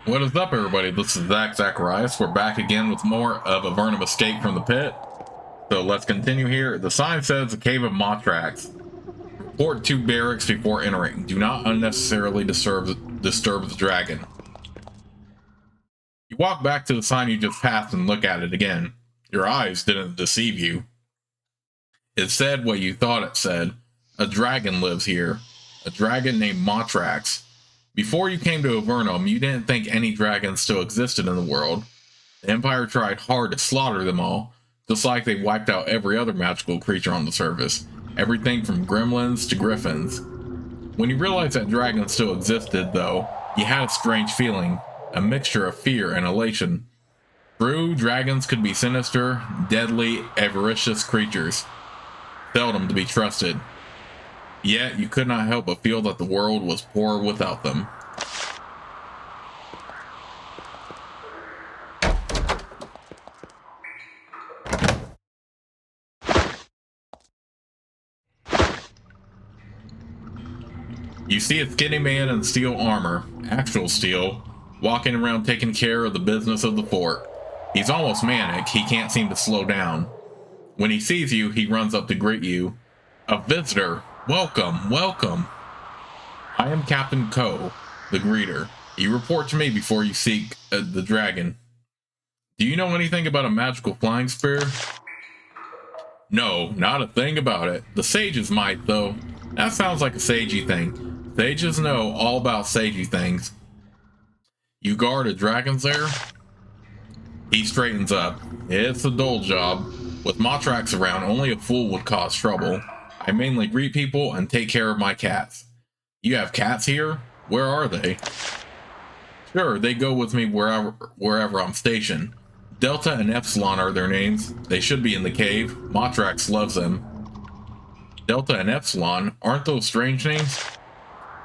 What is up, everybody? This is Zacharias. We're back again with more of Avernum Escape from the Pit. So let's continue here. The sign says the Cave of Motrax. Report to barracks before entering. Do not unnecessarily disturb the dragon. You walk back to the sign you just passed and look at it again. Your eyes didn't deceive you. It said what you thought it said. A dragon lives here. A dragon named Motrax. Before you came to Avernum, you didn't think any dragons still existed in the world. The Empire tried hard to slaughter them all, just like they wiped out every other magical creature on the surface, everything from gremlins to griffins. When you realized that dragons still existed, though, you had a strange feeling, a mixture of fear and elation. True, dragons could be sinister, deadly, avaricious creatures, seldom to be trusted. Yet, you could not help but feel that the world was poor without them. You see a skinny man in steel armor, actual steel, walking around taking care of the business of the fort. He's almost manic, he can't seem to slow down. When he sees you, he runs up to greet you. A visitor! Welcome, welcome! I am Captain Ko, the greeter. You report to me before you seek the dragon. Do you know anything about a magical flying spear? No, not a thing about it. The sages might, though. That sounds like a sagey thing. Sages know all about sagey things. You guard a dragon's lair? He straightens up. It's a dull job. With Motrax around, only a fool would cause trouble. I mainly greet people and take care of my cats. You have cats here? Where are they? Sure, they go with me wherever I'm stationed. Delta and Epsilon are their names. They should be in the cave. Motrax loves them. Delta and Epsilon? Aren't those strange names?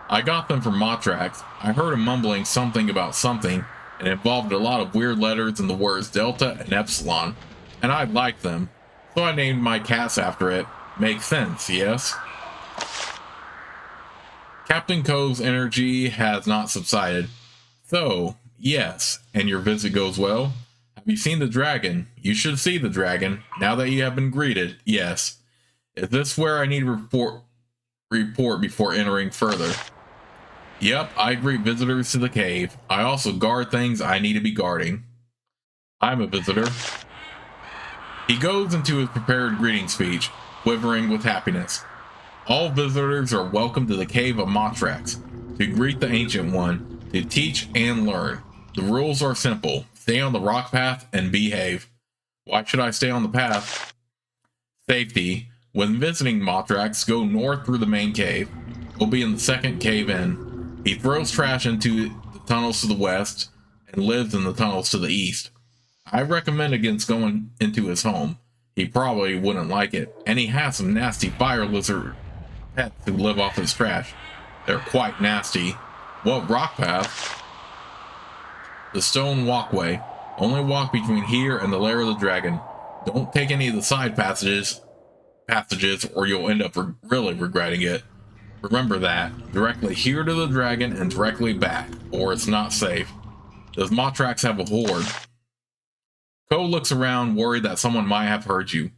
I got them from Motrax. I heard him mumbling something about something, and it involved a lot of weird letters in the words Delta and Epsilon, and I liked them, so I named my cats after it. Makes sense, yes? Captain Ko's energy has not subsided. So, yes, and your visit goes well? Have you seen the dragon? You should see the dragon, now that you have been greeted, yes. Is this where I need to report before entering further? Yep, I greet visitors to the cave. I also guard things I need to be guarding. I'm a visitor. He goes into his prepared greeting speech, quivering with happiness. All visitors are welcome to the Cave of Motrax, to greet the Ancient One, to teach and learn. The rules are simple. Stay on the rock path and behave. Why should I stay on the path? Safety. When visiting Motrax, go north through the main cave. We'll be in the second cave in. He throws trash into the tunnels to the west and lives in the tunnels to the east. I recommend against going into his home. He probably wouldn't like it, and he has some nasty fire lizard pets who live off his trash. They're quite nasty. What rock path? The stone walkway. Only walk between here and the lair of the dragon. Don't take any of the side passages or you'll end up really regretting it. Remember that. Directly here to the dragon and directly back, or it's not safe. Does Motrax have a horde? Ko looks around, worried that someone might have heard you.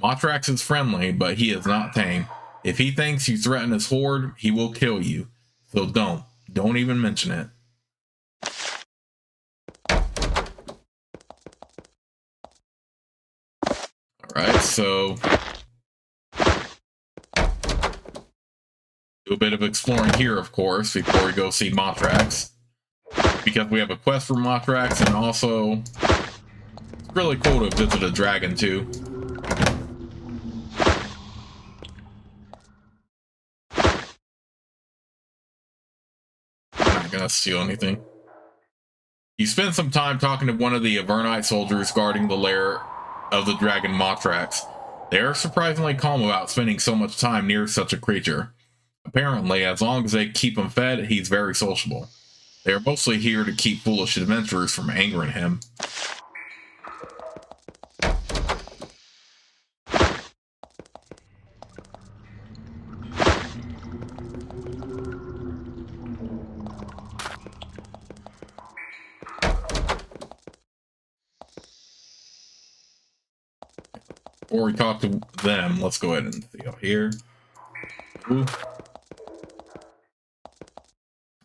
Motrax is friendly, but he is not tame. If he thinks you threaten his horde, he will kill you. So don't even mention it. Alright, so do a bit of exploring here, of course, before we go see Motrax. Because we have a quest for Motrax, and also it's really cool to visit a dragon too. I'm not gonna steal anything. You spend some time talking to one of the Avernite soldiers guarding the lair of the dragon Motrax. They are surprisingly calm about spending so much time near such a creature. Apparently, as long as they keep him fed, he's very sociable. They are mostly here to keep foolish adventurers from angering him. before we talk to them, let's go ahead and see out here. Ooh.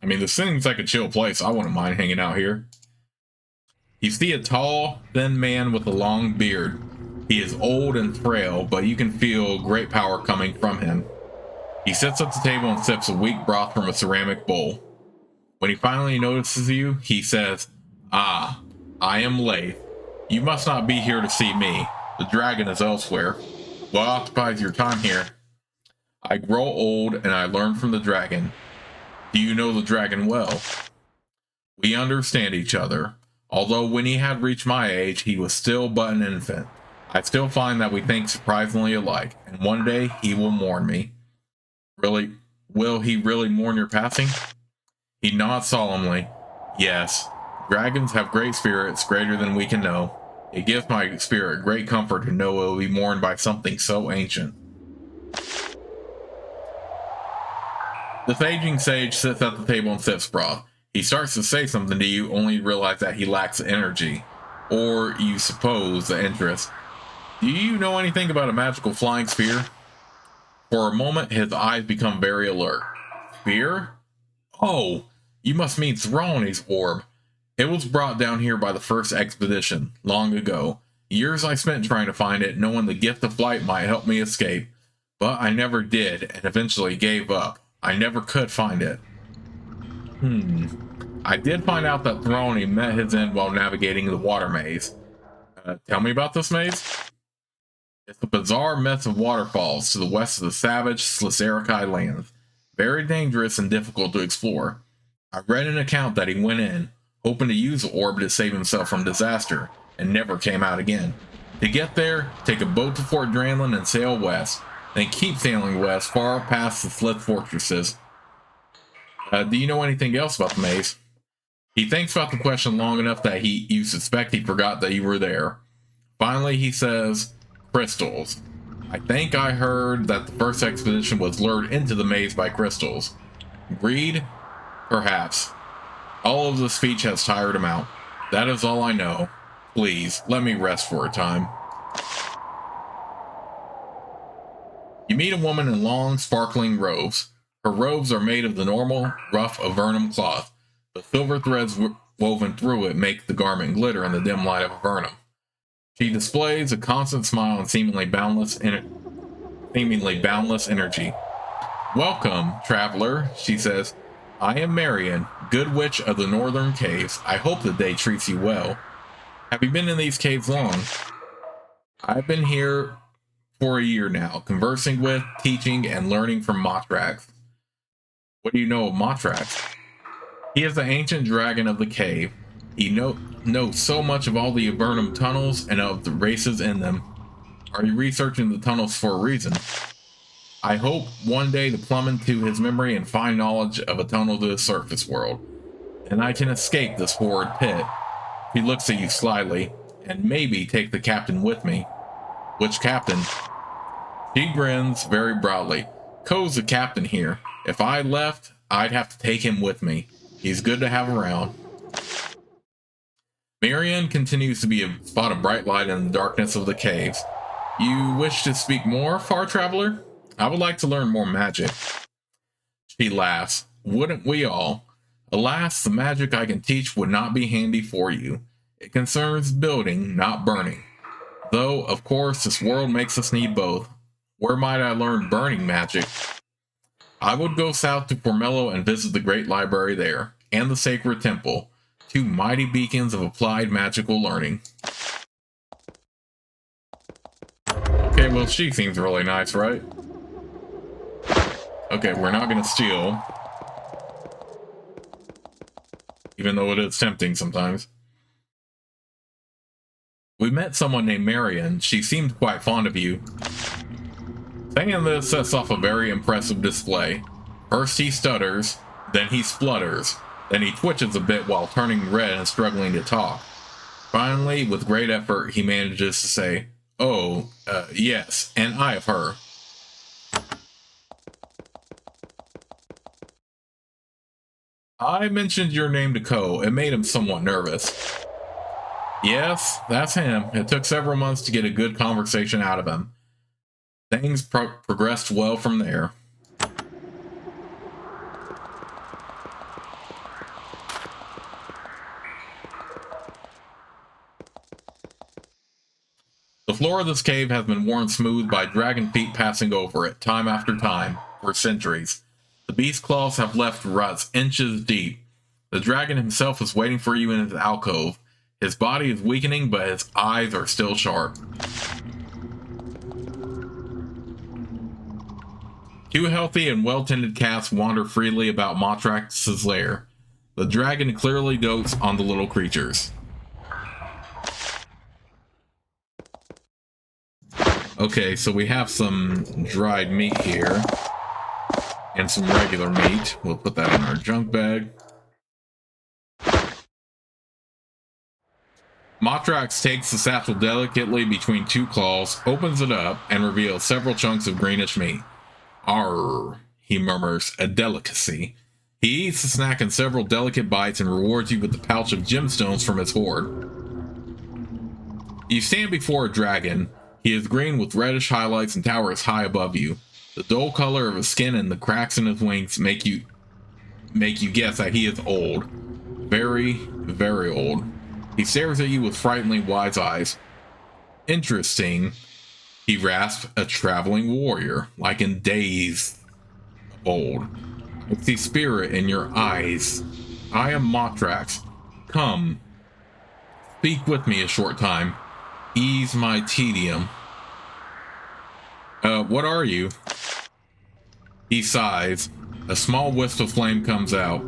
I mean, this seems like a chill place. I wouldn't mind hanging out here. You see a tall, thin man with a long beard. He is old and frail, but you can feel great power coming from him. He sits at the table and sips a weak broth from a ceramic bowl. When he finally notices you, he says, "Ah, I am Leif. You must not be here to see me. The dragon is elsewhere. What occupies your time here? I grow old and I learn from the dragon. Do you know the dragon well? We understand each other. Although when he had reached my age, he was still but an infant. I still find that we think surprisingly alike, and one day he will mourn me." Really? Will he really mourn your passing? He nods solemnly. Yes. Dragons have great spirits, greater than we can know. It gives my spirit great comfort to know it will be mourned by something so ancient. This aging sage sits at the table and sips broth. He starts to say something to you, only to realize that he lacks the energy, or you suppose the interest. Do you know anything about a magical flying sphere? For a moment, his eyes become very alert. Sphere? Oh, you must mean Throny's orb. It was brought down here by the first expedition, long ago. Years I spent trying to find it, knowing the gift of flight might help me escape. But I never did, and eventually gave up. I never could find it. I did find out that Throny met his end while navigating the water maze. Tell me about this maze? It's a bizarre mess of waterfalls to the west of the savage Slicerici lands. Very dangerous and difficult to explore. I read an account that he went in, hoping to use the orb to save himself from disaster, and never came out again. To get there, take a boat to Fort Dranlin and sail west, then keep sailing west far past the Slith fortresses. Do you know anything else about the maze? He thinks about the question long enough that you suspect he forgot that you were there. Finally, he says, crystals. I think I heard that the first expedition was lured into the maze by crystals. Greed? Perhaps. All of the speech has tired him out. That is all I know. Please, let me rest for a time. You meet a woman in long, sparkling robes. Her robes are made of the normal, rough Avernum cloth. The silver threads woven through it make the garment glitter in the dim light of Avernum. She displays a constant smile and seemingly boundless energy. "Welcome, traveler," she says. "I am Marion, good witch of the northern caves. I hope the day treats you well. Have you been in these caves long?" "I've been here for a year now, conversing with, teaching, and learning from Motrax." "What do you know of Motrax?" "He is the ancient dragon of the cave. He knows so much of all the Avernum tunnels and of the races in them." "Are you researching the tunnels for a reason?" "I hope one day to plumb into his memory and find knowledge of a tunnel to the surface world, and I can escape this horrid pit." He looks at you slyly. "And maybe take the captain with me." "Which captain?" She grins very broadly. "Ko's the captain here. If I left, I'd have to take him with me. He's good to have around." Marion continues to be a spot of bright light in the darkness of the caves. "You wish to speak more, far traveler? I would like to learn more magic." She laughs. "Wouldn't we all? Alas, the magic I can teach would not be handy for you. It concerns building, not burning. Though, of course, this world makes us need both. Where might I learn burning magic?" "I would go south to Formello and visit the great library there, and the sacred temple, two mighty beacons of applied magical learning." Okay, well, she seems really nice, right? Okay, we're not gonna steal. Even though it is tempting sometimes. "We met someone named Marion. She seemed quite fond of you." Saying this sets off a very impressive display. First he stutters, then he splutters, then he twitches a bit while turning red and struggling to talk. Finally, with great effort, he manages to say, "Oh, yes, and I of her." "I mentioned your name to Ko. It made him somewhat nervous." Yes, that's him. It took several months to get a good conversation out of him. Things progressed well from there. The floor of this cave has been worn smooth by dragon feet passing over it, time after time, for centuries. The beast claws have left ruts inches deep. The dragon himself is waiting for you in his alcove. His body is weakening, but his eyes are still sharp. Two healthy and well-tended cats wander freely about Motrax's lair. The dragon clearly dotes on the little creatures. Okay, so we have some dried meat here. And some regular meat. We'll put that in our junk bag. Motrax takes the satchel delicately between two claws, opens it up, and reveals several chunks of greenish meat. Arr, he murmurs, a delicacy. He eats the snack in several delicate bites and rewards you with the pouch of gemstones from his hoard. You stand before a dragon. He is green with reddish highlights and towers high above you. The dull color of his skin and the cracks in his wings make you guess that he is old. Very, very old. He stares at you with frighteningly wise eyes. Interesting, he rasps, a traveling warrior, like in days of old. I see spirit in your eyes. I am Motrax. Come, speak with me a short time. Ease my tedium. What are you? He sighs. A small wisp of flame comes out.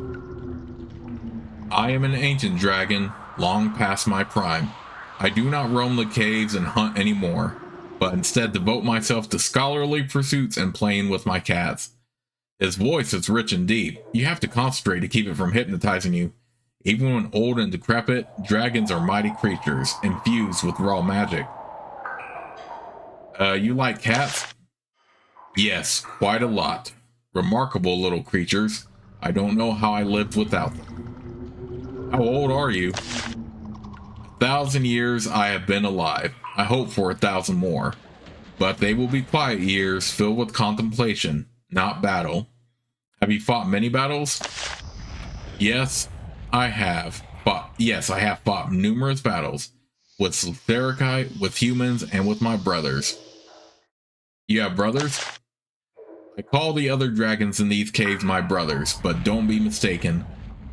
I am an ancient dragon, long past my prime. I do not roam the caves and hunt anymore, but instead devote myself to scholarly pursuits and playing with my cats. His voice is rich and deep. You have to concentrate to keep it from hypnotizing you. Even when old and decrepit, dragons are mighty creatures, infused with raw magic. You like cats? Yes, quite a lot. Remarkable little creatures. I don't know how I lived without them. How old are you? 1,000 years I have been alive. I hope for 1,000 more. But they will be quiet years filled with contemplation, not battle. Have you fought many battles? Yes, I have fought numerous battles. With Slitherikai, with humans, and with my brothers. You have brothers? I call the other dragons in these caves my brothers, but don't be mistaken.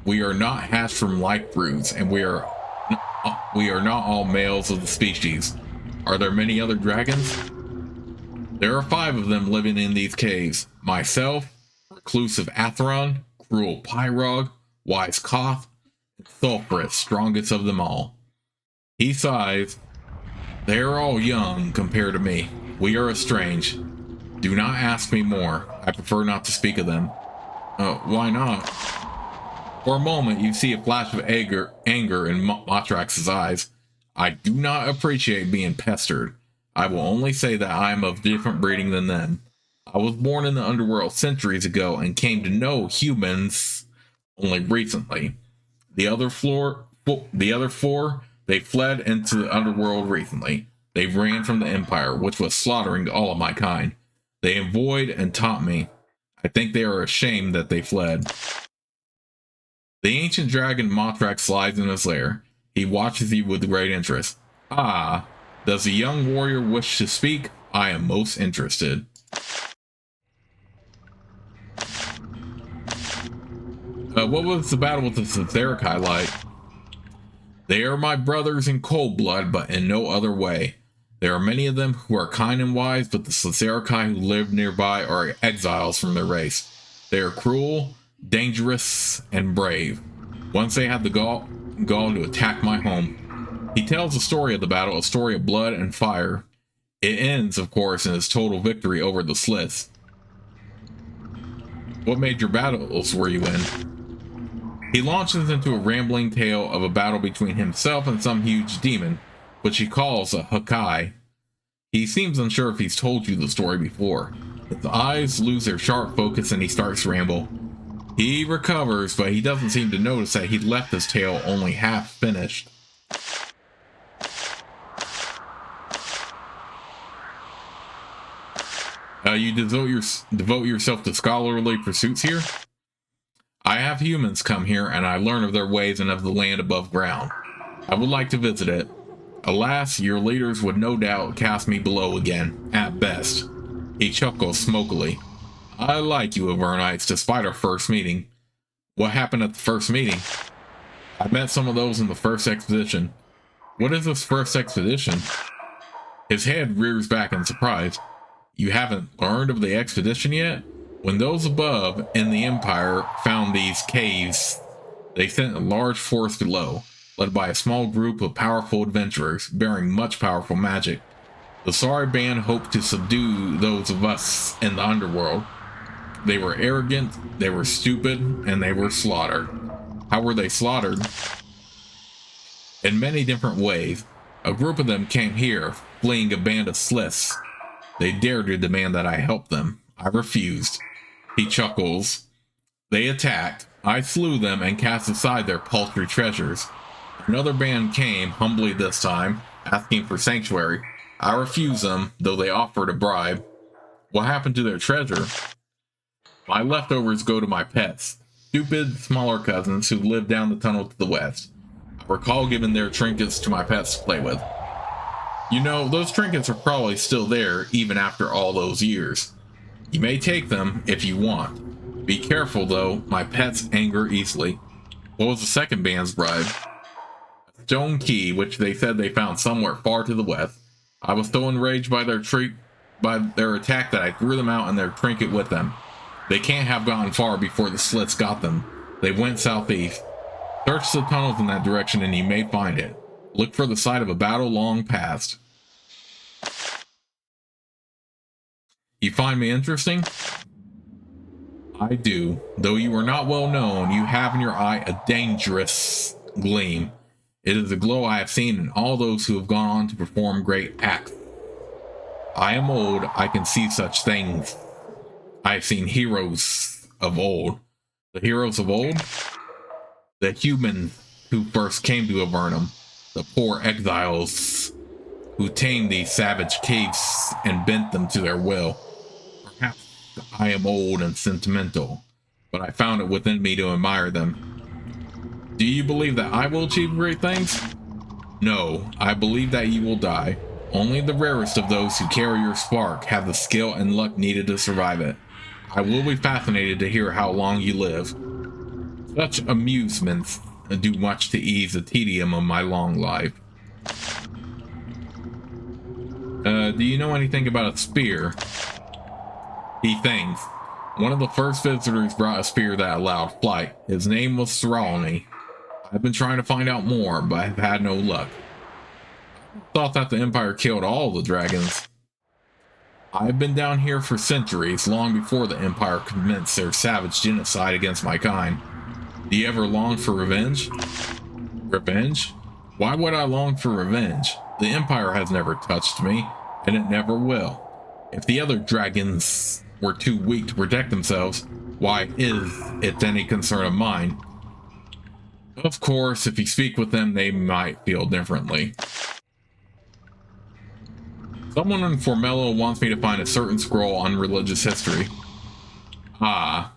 We are not hatched from like broods, and we are not all males of the species. Are there many other dragons? There are 5 of them living in these caves. Myself, reclusive Atheron, cruel Pyrog, wise Koth, and Sulphurous, strongest of them all. He sighs. They are all young compared to me. We are estranged. Do not ask me more. I prefer not to speak of them. Why not? For a moment, you see a flash of anger in Motrax's eyes. I do not appreciate being pestered. I will only say that I am of different breeding than them. I was born in the underworld centuries ago and came to know humans only recently. The other 4, they fled into the underworld recently. They ran from the Empire, which was slaughtering all of my kind. They avoid and taunt me. I think they are ashamed that they fled. The ancient dragon Motrax slides in his lair. He watches you with great interest. Ah, does the young warrior wish to speak? I am most interested. What was the battle with the Slitherikai like? They are my brothers in cold blood, but in no other way. There are many of them who are kind and wise, but the Slitherikai who live nearby are exiles from their race. They are cruel, dangerous, and brave. Once they had the gall to attack my home. He tells the story of the battle, a story of blood and fire. It ends, of course, in his total victory over the Sliths. What major battles were you in? He launches into a rambling tale of a battle between himself and some huge demon, which he calls a Hakai. He seems unsure if he's told you the story before. His eyes lose their sharp focus and he starts to ramble. He recovers, but he doesn't seem to notice that he left his tale only half finished. You devote yourself to scholarly pursuits here? I have humans come here, and I learn of their ways and of the land above ground. I would like to visit it. Alas, your leaders would no doubt cast me below again, at best. He chuckled smokily. I like you Avernites, despite our first meeting. What happened at the first meeting? I met some of those in the first expedition. What is this first expedition? His head rears back in surprise. You haven't learned of the expedition yet? When those above in the Empire found these caves, they sent a large force below, led by a small group of powerful adventurers bearing much powerful magic. The sorry band hoped to subdue those of us in the underworld. They were arrogant, they were stupid, and they were slaughtered. How were they slaughtered? In many different ways. A group of them came here, fleeing a band of Sliths. They dared to demand that I help them. I refused. He chuckles. They attacked. I slew them and cast aside their paltry treasures. Another band came, humbly this time, asking for sanctuary. I refused them, though they offered a bribe. What happened to their treasure? My leftovers go to my pets, stupid, smaller cousins who live down the tunnel to the west. I recall giving their trinkets to my pets to play with. You know, those trinkets are probably still there, even after all those years. You may take them if you want. Be careful, though, my pets anger easily. What was the second band's bribe? A stone key, which they said they found somewhere far to the west. I was so enraged by their attack that I threw them out and their trinket with them. They can't have gone far before the Slits got them. They went southeast. Search the tunnels in that direction and you may find it. Look for the site of a battle long past. You find me interesting? I do. Though you are not well known, you have in your eye a dangerous gleam. It is a glow I have seen in all those who have gone on to perform great acts. I am old, I can see such things. I have seen heroes of old. The heroes of old? The humans who first came to Avernum. The poor exiles who tamed these savage caves and bent them to their will. Perhaps I am old and sentimental, but I found it within me to admire them. Do you believe that I will achieve great things? No, I believe that you will die. Only the rarest of those who carry your spark have the skill and luck needed to survive it. I will be fascinated to hear how long you live. Such amusements do much to ease the tedium of my long life. Do you know anything about a spear? He thinks. One of the first visitors brought a spear that allowed flight. His name was Thralny. I've been trying to find out more, but I've had no luck. I thought that the Empire killed all the dragons. I've been down here for centuries, long before the Empire commenced their savage genocide against my kind. Do you ever long for revenge? Revenge? Why would I long for revenge? The Empire has never touched me, and it never will. If the other dragons were too weak to protect themselves, why is it any concern of mine? Of course, if you speak with them, they might feel differently. Someone in Formello wants me to find a certain scroll on religious history. Ah,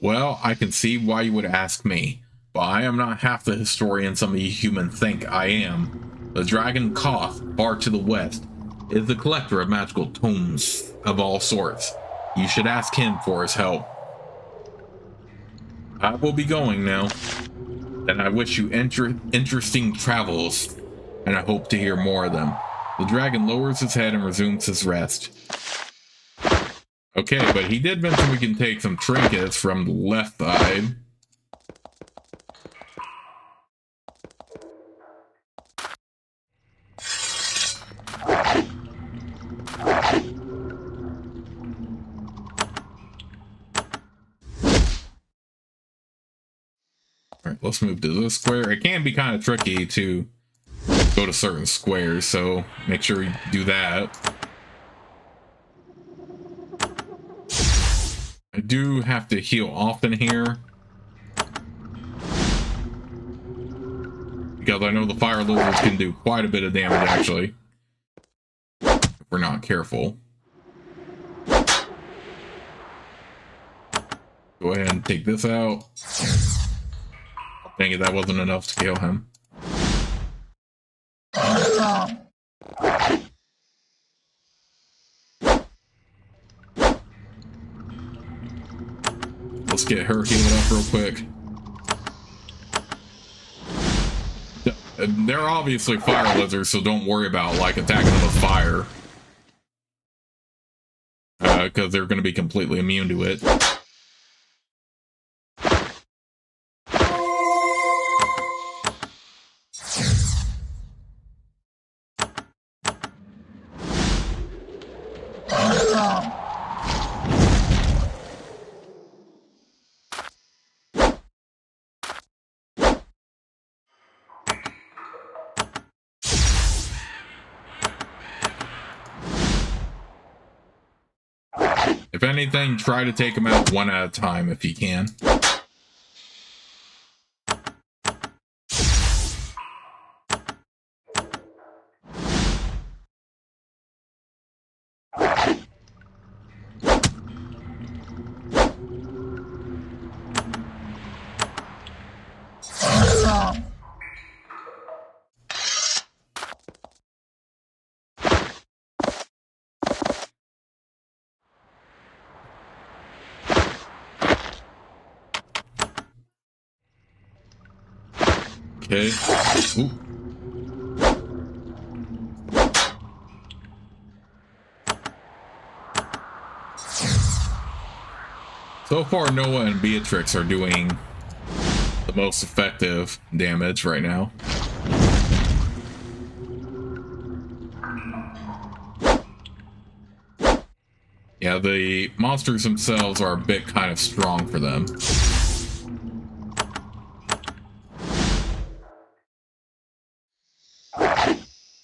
well, I can see why you would ask me, but I am not half the historian some of you humans think I am. The dragon Koth, far to the west, is the collector of magical tomes of all sorts. You should ask him for his help. I will be going now. Then I wish you interesting travels, and I hope to hear more of them. The dragon lowers his head and resumes his rest. Okay, but he did mention we can take some trinkets from the left side. Alright, let's move to this square. It can be kind of tricky to go to certain squares, so make sure you do that. I do have to heal often here, because I know the fire lizards can do quite a bit of damage, actually, if we're not careful. Go ahead and take this out. Dang it, that wasn't enough to kill him. Let's get her healed up real quick. They're obviously fire lizards, so don't worry about like attacking them with fire. Because they're going to be completely immune to it. If anything, try to take them out one at a time if you can. Okay. Ooh. So far, Noah and Beatrix are doing the most effective damage right now. Yeah, the monsters themselves are a bit kind of strong for them.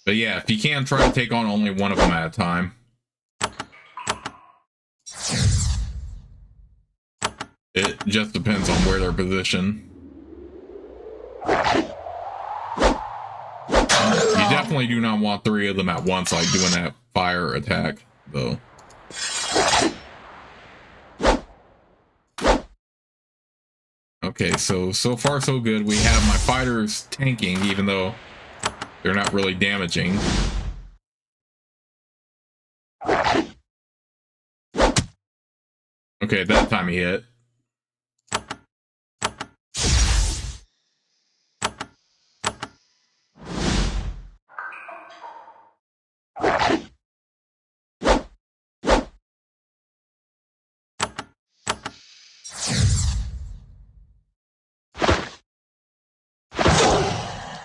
But yeah, if you can, try to take on only one of them at a time. It just depends on where they're positioned. You definitely do not want 3 of them at once, like doing that fire attack, though. Okay, so far so good. We have my fighters tanking, even though they're not really damaging. Okay, that time he hit.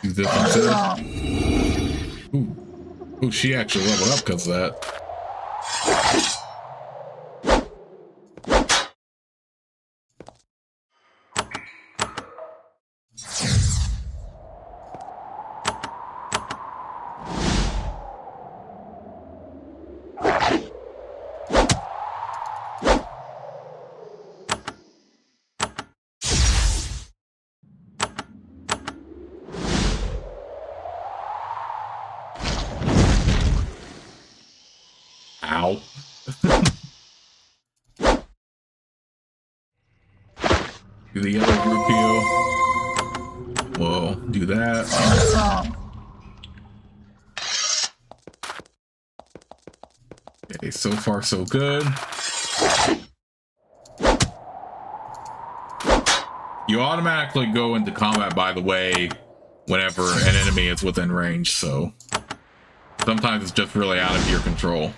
Use this instead. Ooh, she actually leveled up because of that. Ow. Do the yellow group heal. Whoa, do that. Okay, so far so good. You automatically go into combat, by the way, whenever an enemy is within range, so sometimes it's just really out of your control.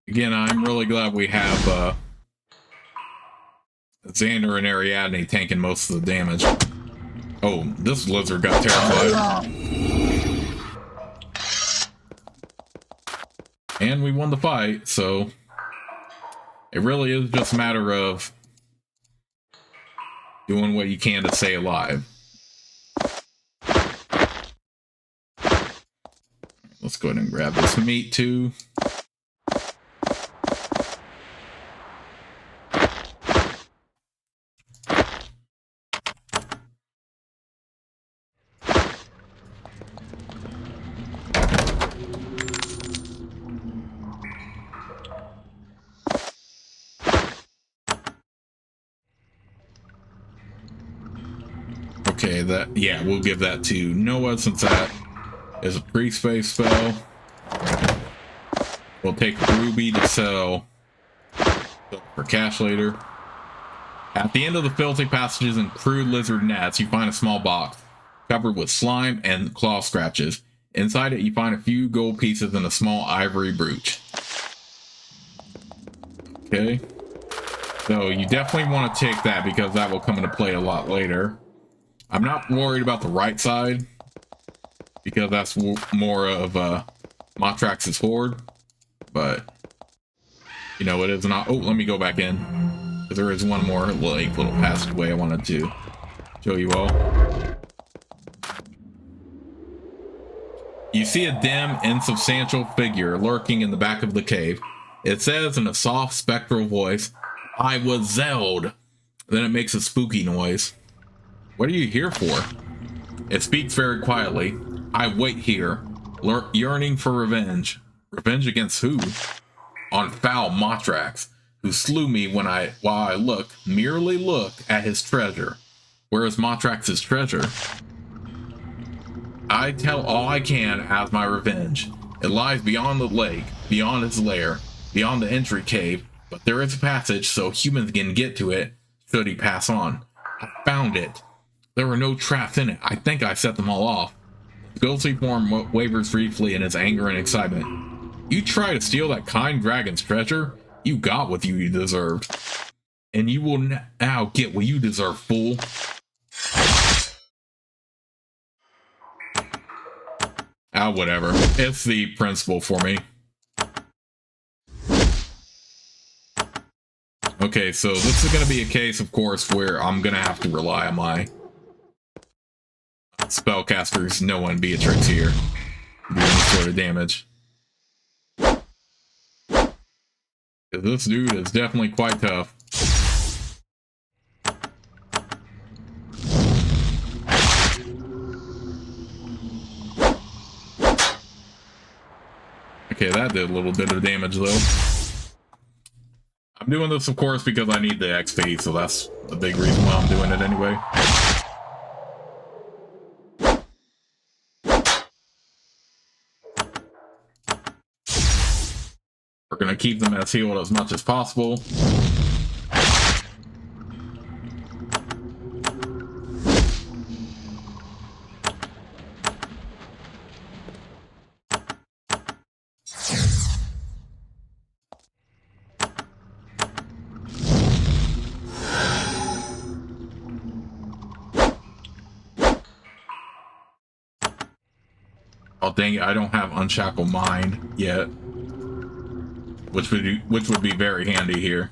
Again, I'm really glad we have Xander and Ariadne tanking most of the damage. Oh, this lizard got terrified. And we won the fight, so it really is just a matter of doing what you can to stay alive. Let's go ahead and grab this meat too. Okay, yeah, we'll give that to Noah since that is a pre-space spell. We'll take Ruby to sell for cash later. At the end of the filthy passages and crude lizard nets, you find a small box covered with slime and claw scratches. Inside it, you find a few gold pieces and a small ivory brooch. Okay. So you definitely want to take that because that will come into play a lot later. I'm not worried about the right side because that's more of Motrax's horde, but you know, it is not. Oh, let me go back in because there is one more like little passageway I wanted to show you all. You see a dim, insubstantial figure lurking in the back of the cave. It says in a soft, spectral voice, "I was Zeld." Then it makes a spooky noise. What are you here for? It speaks very quietly. I wait here, yearning for revenge. Revenge against who? On foul Motrax, who slew me while I merely look at his treasure. Where is Motrax's treasure? I tell all I can as my revenge. It lies beyond the lake, beyond his lair, beyond the entry cave, but there is a passage so humans can get to it should he pass on. I found it. There were no traps in it. I think I set them all off. The ghostly form wavers briefly in his anger and excitement. You try to steal that kind dragon's treasure? You got what you deserved. And you will now get what you deserve, fool. Ah, whatever. It's the principle for me. Okay, so this is going to be a case, of course, where I'm going to have to rely on my spellcasters, Noah and Beatrix here, to do any sort of damage. This dude is definitely quite tough. Okay, that did a little bit of damage, though. I'm doing this, of course, because I need the XP, so that's the big reason why I'm doing it anyway. We're going to keep them as healed as much as possible. Oh dang it, I don't have Unshackle Mind yet. Which would be very handy here.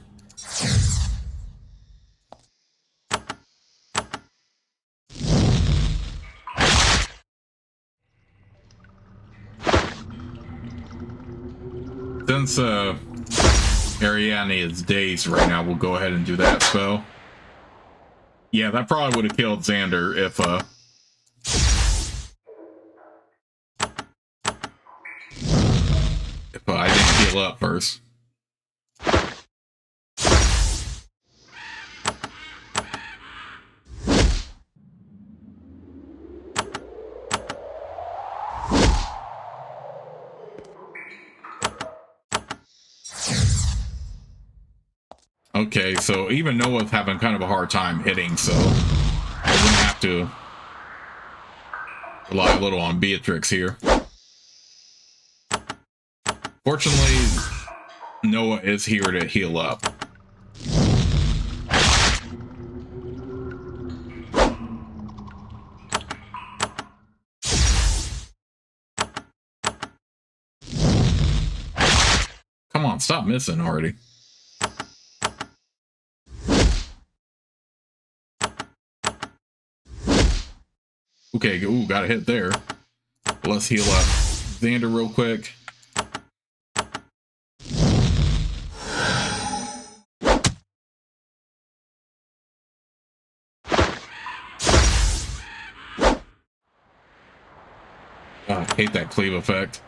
Since Ariadne is dazed right now, we'll go ahead and do that spell. Yeah, that probably would have killed Xander if I didn't heal up first. Okay, so even Noah's having kind of a hard time hitting, so we're gonna have to rely a little on Beatrix here. Fortunately, Noah is here to heal up. Come on, stop missing already. Okay, ooh, got a hit there. Let's heal up Xander real quick. I hate that cleave effect.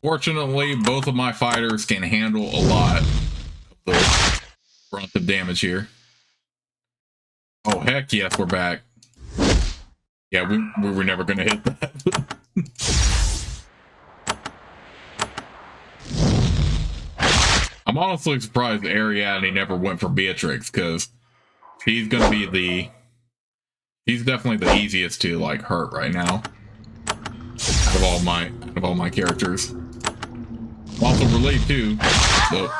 Fortunately, both of my fighters can handle a lot of the brunt of damage here. Oh, heck yes, we're back. Yeah, we were never going to hit that. I'm honestly surprised Ariadne never went for Beatrix, because she's going to be she's definitely the easiest to, like, hurt right now. Out of all my characters. I'm also relieved, too. So.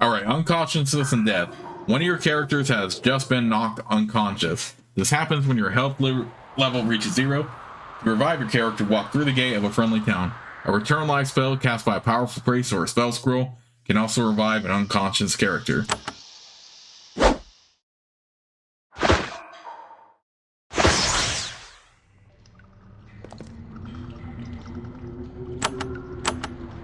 Alright, unconsciousness and death. One of your characters has just been knocked unconscious. This happens when your health level reaches 0. To revive your character, walk through the gate of a friendly town. A return life spell cast by a powerful priest or a spell scroll can also revive an unconscious character.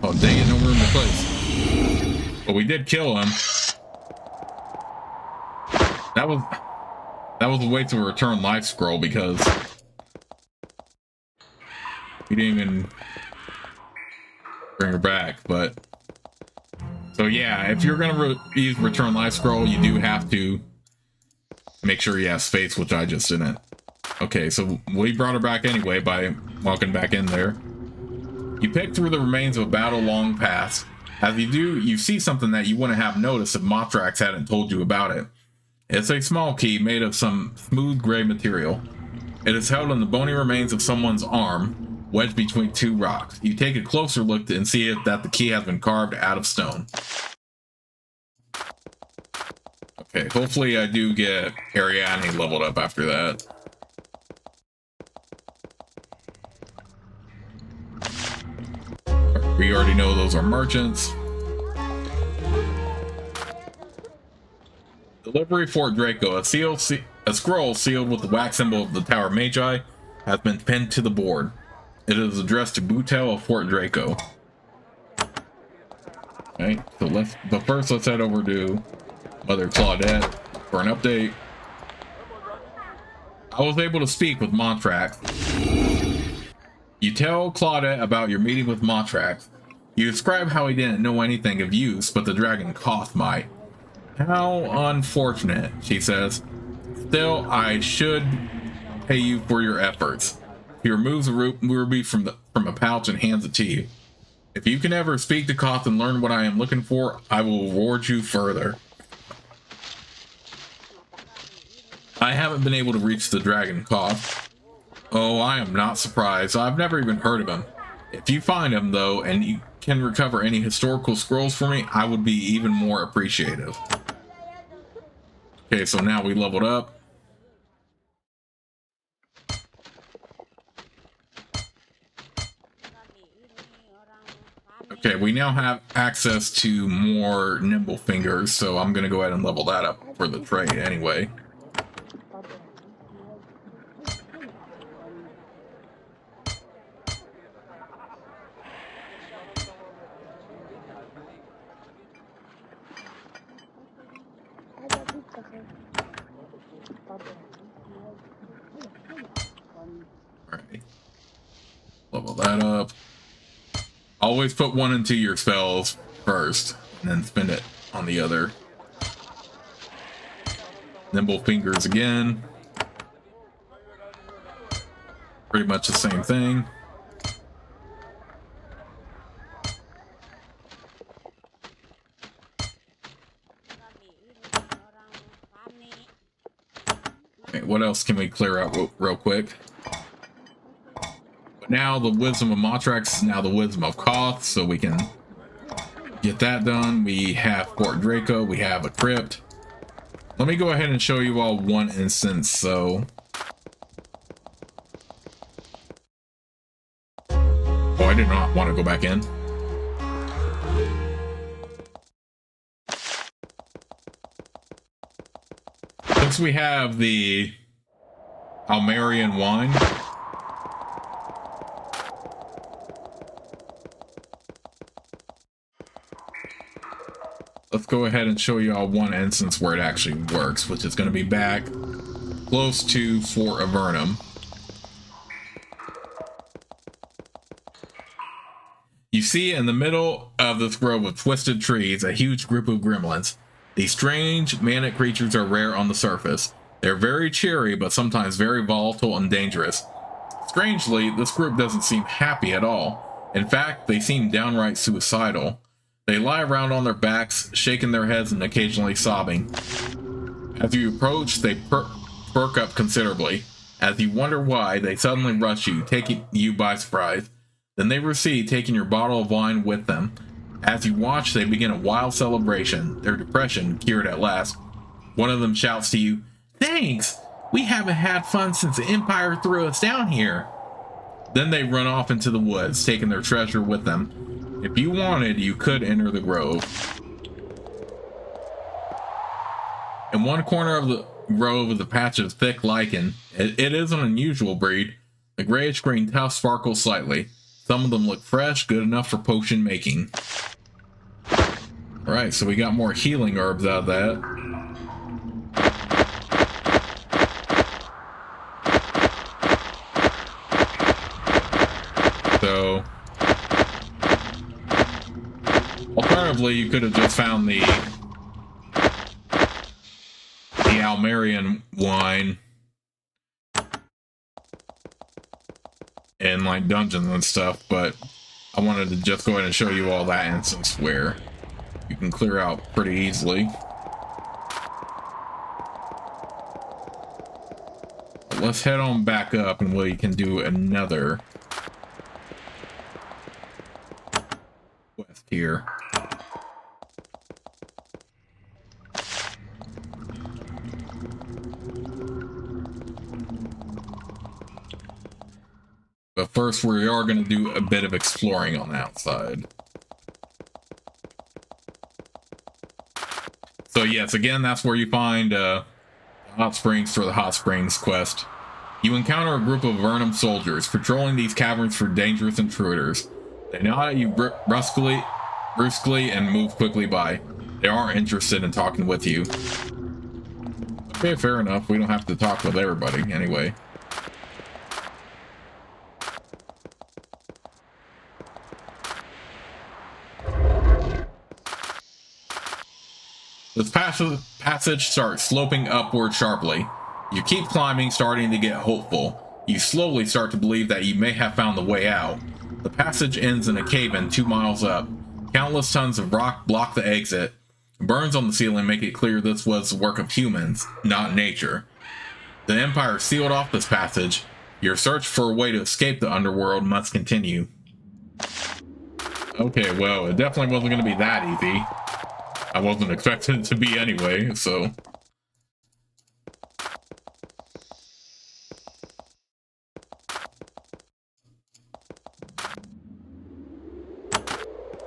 Oh dang it, no room to place. But we did kill him. That was a waste of a return life scroll because we didn't even bring her back, but so yeah, if you're gonna use return life scroll, you do have to make sure you have space, which I just didn't. Okay, so we brought her back anyway by walking back in there. You pick through the remains of a battle long past. As you do, you see something that you wouldn't have noticed if Motrax hadn't told you about it. It's a small key made of some smooth gray material. It is held in the bony remains of someone's arm, wedged between two rocks. You take a closer look and see that the key has been carved out of stone. Okay, hopefully I do get Ariadne leveled up after that. We already know those are merchants. Delivery Fort Draco. A scroll sealed with the wax symbol of the Tower Magi has been pinned to the board. It is addressed to Boutel of Fort Draco. Okay, so first let's head over to Mother Claudette for an update. I was able to speak with Motrax. You tell Claudette about your meeting with Motrax. You describe how he didn't know anything of use, but the dragon Koth might. How unfortunate, she says. Still, I should pay you for your efforts. He removes a ruby from a pouch and hands it to you. If you can ever speak to Koth and learn what I am looking for, I will reward you further. I haven't been able to reach the dragon Koth. Oh, I am not surprised. I've never even heard of him. If you find him, though, and you can recover any historical scrolls for me, I would be even more appreciative. Okay, so now we leveled up. Okay, we now have access to more nimble fingers, so I'm gonna go ahead and level that up for the trade anyway. Alright. Level that up. Always put one into your spells first, and then spend it on the other. Nimble fingers again. Pretty much the same thing. Okay, what else can we clear out real quick? now the wisdom of Motrax is now the wisdom of Koth, so we can get that done. We have Fort Draco, we have a crypt. Let me go ahead and show you all one instance. So oh, I did not want to go back in. Since we have the Almerian wine, let's go ahead and show you all one instance where it actually works, which is going to be back close to Fort Avernum. You see in the middle of this grove of twisted trees a huge group of gremlins. These strange, manic creatures are rare on the surface. They're very cheery, but sometimes very volatile and dangerous. Strangely, this group doesn't seem happy at all. In fact, they seem downright suicidal. They lie around on their backs, shaking their heads and occasionally sobbing. As you approach, they perk up considerably. As you wonder why, they suddenly rush you, taking you by surprise. Then they recede, taking your bottle of wine with them. As you watch, they begin a wild celebration, their depression cured at last. One of them shouts to you, "Thanks! We haven't had fun since the Empire threw us down here." Then they run off into the woods, taking their treasure with them. If you wanted, you could enter the grove. In one corner of the grove is a patch of thick lichen. It is an unusual breed. The grayish-green tufts sparkle slightly. Some of them look fresh, good enough for potion making. Alright, so we got more healing herbs out of that. So, alternatively, you could have just found the Almerian wine in like dungeons and stuff, but I wanted to just go ahead and show you all that instance where you can clear out pretty easily. But let's head on back up and we can do another quest here. But first, we are going to do a bit of exploring on the outside. So yes, again, that's where you find hot springs for the hot springs quest. You encounter a group of Avernum soldiers patrolling these caverns for dangerous intruders. They nod at you brusquely and move quickly by. They aren't interested in talking with you. Okay, fair enough. We don't have to talk with everybody anyway. This passage starts sloping upward sharply. You keep climbing, starting to get hopeful. You slowly start to believe that you may have found the way out. The passage ends in a cave-in 2 miles up. Countless tons of rock block the exit. Burns on the ceiling make it clear this was the work of humans, not nature. The Empire sealed off this passage. Your search for a way to escape the underworld must continue. Okay, well, it definitely wasn't going to be that easy. I wasn't expecting it to be anyway, so.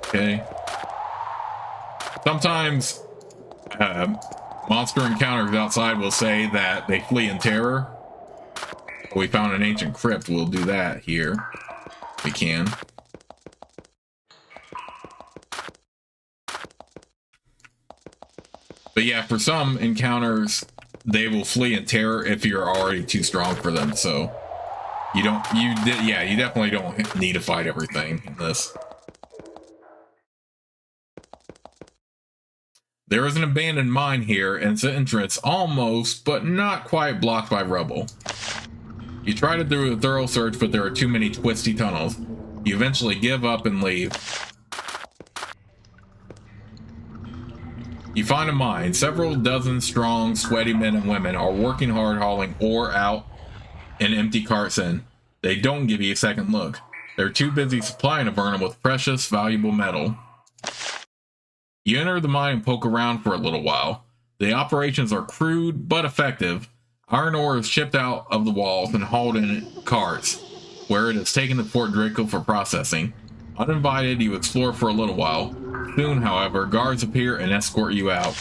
Okay. Sometimes monster encounters outside will say that they flee in terror. We found an ancient crypt. We'll do that here. We can. But yeah, for some encounters, they will flee in terror if you're already too strong for them. So you definitely don't need to fight everything in this. There is an abandoned mine here, and its entrance almost, but not quite, blocked by rubble. You try to do a thorough search, but there are too many twisty tunnels. You eventually give up and leave. You find a mine. Several dozen strong, sweaty men and women are working hard hauling ore out and empty carts in. They don't give you a second look. They're too busy supplying Avernum with precious, valuable metal. You enter the mine and poke around for a little while. The operations are crude but effective. Iron ore is shipped out of the walls and hauled in carts, where it is taken to Fort Draco for processing. Uninvited, you explore for a little while. Soon, however, guards appear and escort you out.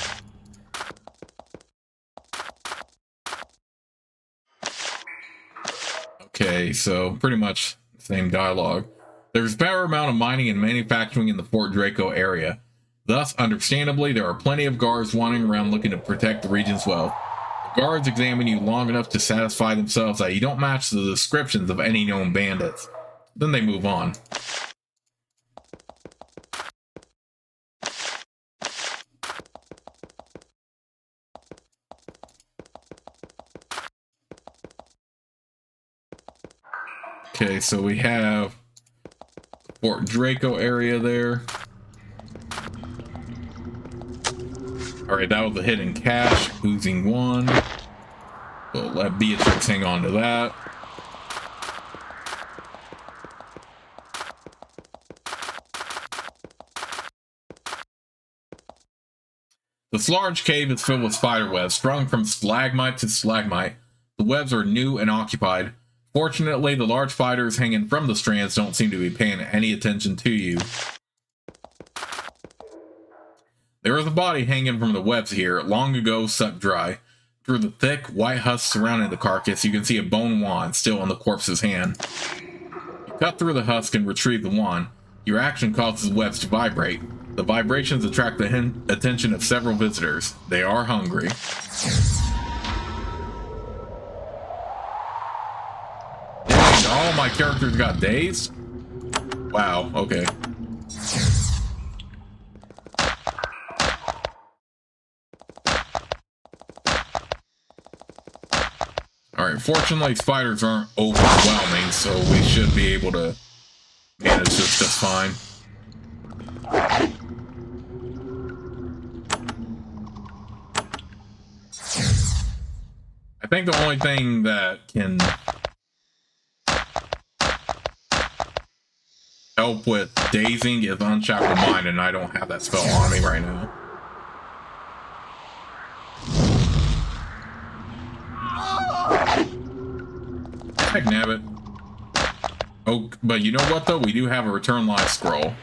Okay, so pretty much the same dialogue. There's a fair amount of mining and manufacturing in the Fort Draco area. Thus, understandably, there are plenty of guards wandering around looking to protect the region's wealth. The guards examine you long enough to satisfy themselves that you don't match the descriptions of any known bandits. Then they move on. Okay, so we have Fort Draco area there. Alright, that was a hidden cache, oozing one. We'll let Beatrix hang on to that. This large cave is filled with spider webs, strung from stalagmite to stalagmite. The webs are new and occupied. Fortunately, the large spiders hanging from the strands don't seem to be paying any attention to you. There is a body hanging from the webs here, long ago sucked dry. Through the thick, white husk surrounding the carcass, you can see a bone wand still on the corpse's hand. You cut through the husk and retrieve the wand. Your action causes the webs to vibrate. The vibrations attract the attention of several visitors. They are hungry. All my characters got dazed? Wow, okay. Alright, fortunately spiders aren't overwhelming, so we should be able to manage this just fine. I think the only thing that can help with dazing is Unshackle Mind, and I don't have that spell on me right now. Heck, nabbit. Oh, but you know what though? We do have a return life scroll.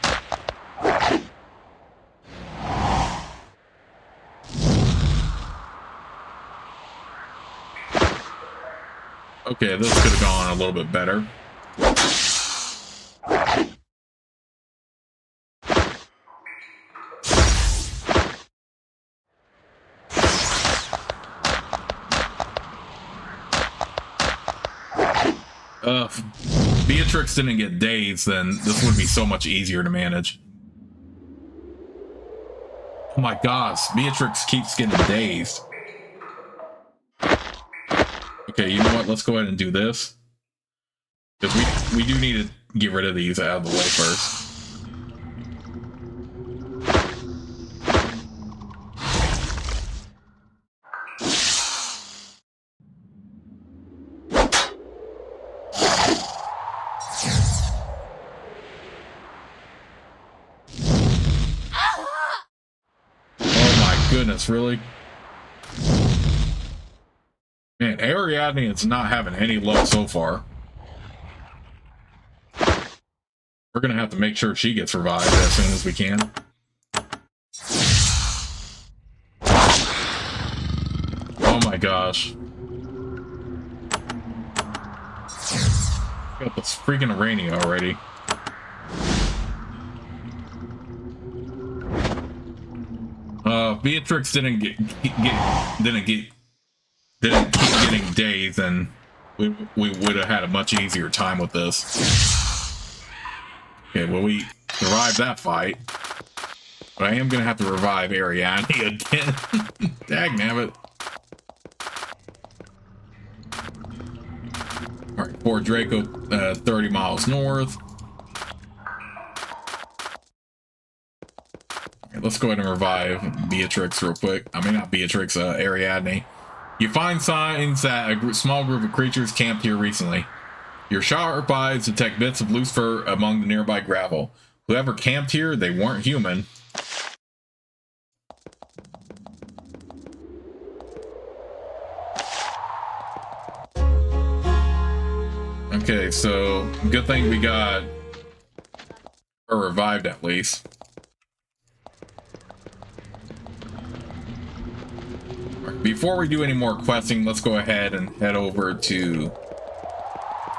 Okay, this could have gone a little bit better. If Beatrix didn't get dazed, then this would be so much easier to manage. Oh my gosh, Beatrix keeps getting dazed. Okay, you know what? Let's go ahead and do this. Because we do need to get rid of these out of the way first. Goodness, really? Man, Ariadne is not having any luck so far. We're gonna have to make sure she gets revived as soon as we can. Oh my gosh. Got this freaking Urania already. Beatrix didn't keep getting dazed, and we would have had a much easier time with this. Okay, well, we survived that fight, but I am gonna have to revive Ariadne again. Dagnabbit. All right, Fort Draco, 30 miles north. Let's go ahead and revive Beatrix real quick. I mean, not Beatrix, Ariadne. You find signs that a small group of creatures camped here recently. Your sharp eyes detect bits of loose fur among the nearby gravel. Whoever camped here, they weren't human. Okay, so good thing we got her revived at least. Before we do any more questing, let's go ahead and head over to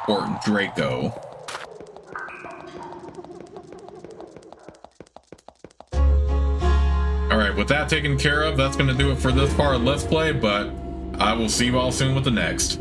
Fort Draco. Alright, with that taken care of, that's going to do it for this part of Let's Play, but I will see you all soon with the next.